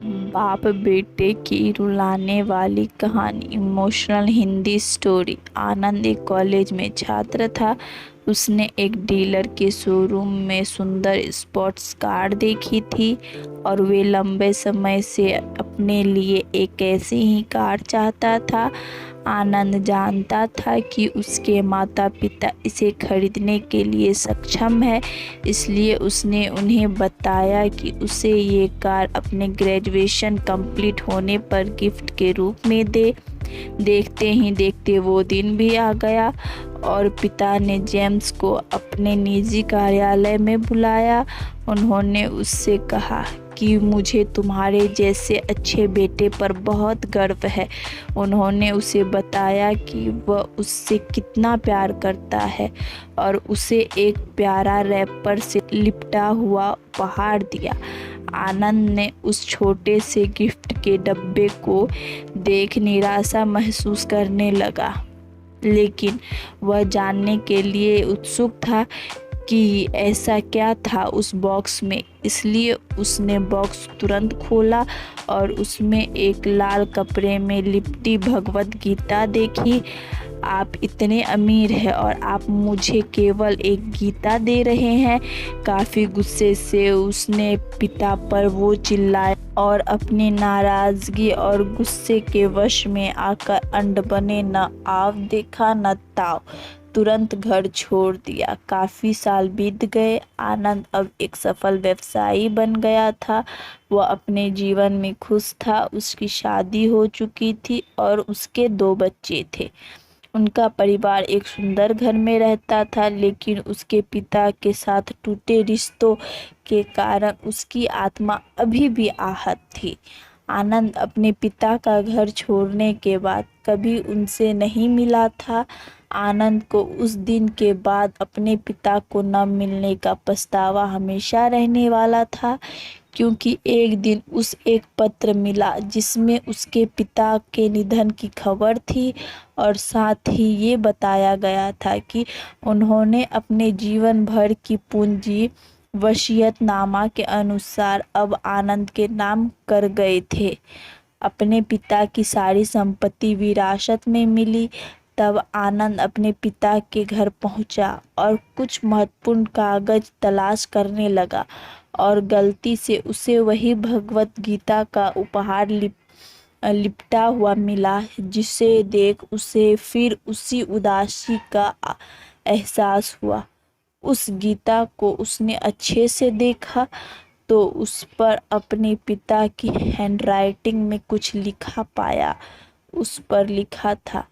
बाप बेटे की रुलाने वाली कहानी, इमोशनल हिंदी स्टोरी। आनंद एक कॉलेज में छात्र था। उसने एक डीलर के शोरूम में सुंदर स्पोर्ट्स कार देखी थी और वे लंबे समय से अपने लिए एक ऐसी ही कार चाहता था। आनंद जानता था कि उसके माता पिता इसे खरीदने के लिए सक्षम है, इसलिए उसने उन्हें बताया कि उसे ये कार अपने ग्रेजुएशन कंप्लीट होने पर गिफ्ट के रूप में दे। देखते ही देखते वो दिन भी आ गया और पिता ने जेम्स को अपने निजी कार्यालय में बुलाया। उन्होंने उससे कहा कि मुझे तुम्हारे जैसे अच्छे बेटे पर बहुत गर्व है। उन्होंने उसे बताया कि वह उससे कितना प्यार करता है और उसे एक प्यारा रैपर से लिपटा हुआ उपहार दिया। आनंद ने उस छोटे से गिफ्ट के डब्बे को देख निराशा महसूस करने लगा, लेकिन वह जानने के लिए उत्सुक था कि ऐसा क्या था उस बॉक्स में। इसलिए उसने बॉक्स तुरंत खोला और उसमें एक लाल कपड़े में लिपटी भगवत गीता देखी। आप इतने अमीर हैं और आप मुझे केवल एक गीता दे रहे हैं। काफ़ी गुस्से से उसने पिता पर वो चिल्लाया और अपनी नाराज़गी और गुस्से के वश में आकर अंड बने न आव देखा न ताव, तुरंत घर छोड़ दिया। काफ़ी साल बीत गए। आनंद अब एक सफल व्यवसायी बन गया था। वह अपने जीवन में खुश था। उसकी शादी हो चुकी थी और उसके 2 बच्चे थे। उनका परिवार एक सुंदर घर में रहता था, लेकिन उसके पिता के साथ टूटे रिश्तों के कारण उसकी आत्मा अभी भी आहत थी। आनंद अपने पिता का घर छोड़ने के बाद कभी उनसे नहीं मिला था। आनंद को उस दिन के बाद अपने पिता को न मिलने का पछतावा हमेशा रहने वाला था, क्योंकि एक दिन उस एक पत्र मिला जिसमें उसके पिता के निधन की खबर थी और साथ ही ये बताया गया था कि उन्होंने अपने जीवन भर की पूंजी वसीयतनामा के अनुसार अब आनंद के नाम कर गए थे। अपने पिता की सारी संपत्ति विरासत में मिली। तब आनंद अपने पिता के घर पहुंचा और कुछ महत्वपूर्ण कागज तलाश करने लगा और गलती से उसे वही भगवत गीता का उपहार लिपटा हुआ मिला, जिसे देख उसे फिर उसी उदासी का एहसास हुआ। उस गीता को उसने अच्छे से देखा तो उस पर अपने पिता की हैंडराइटिंग में कुछ लिखा पाया। उस पर लिखा था,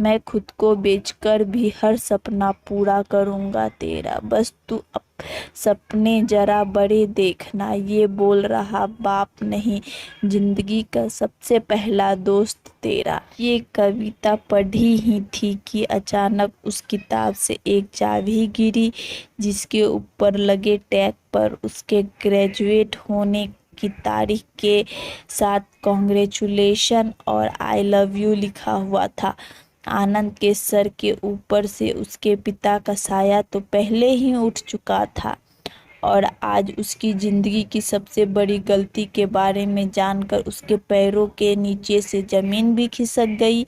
मैं खुद को बेचकर भी हर सपना पूरा करूंगा तेरा, बस तू सपने जरा बड़े देखना। ये बोल रहा बाप नहीं, जिंदगी का सबसे पहला दोस्त तेरा। ये कविता पढ़ी ही थी कि अचानक उस किताब से एक चाबी गिरी, जिसके ऊपर लगे टैग पर उसके ग्रेजुएट होने की तारीख के साथ कॉन्ग्रेचुलेशन और आई लव यू लिखा हुआ था। आनंद के सर के ऊपर से उसके पिता का साया तो पहले ही उठ चुका था और आज उसकी ज़िंदगी की सबसे बड़ी गलती के बारे में जानकर उसके पैरों के नीचे से ज़मीन भी खिसक गई।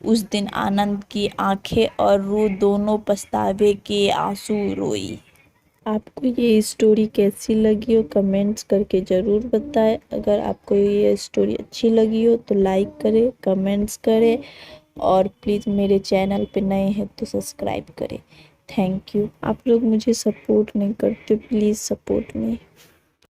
उस दिन आनंद की आंखें और रूह दोनों पछतावे के आंसू रोई। आपको ये स्टोरी कैसी लगी हो कमेंट्स करके ज़रूर बताएं। अगर आपको ये स्टोरी अच्छी लगी हो तो लाइक करें, कमेंट्स करें और प्लीज़ मेरे चैनल पे नए हैं तो सब्सक्राइब करें। Thank you. आप लोग मुझे सपोर्ट नहीं करते, प्लीज़ सपोर्ट मी।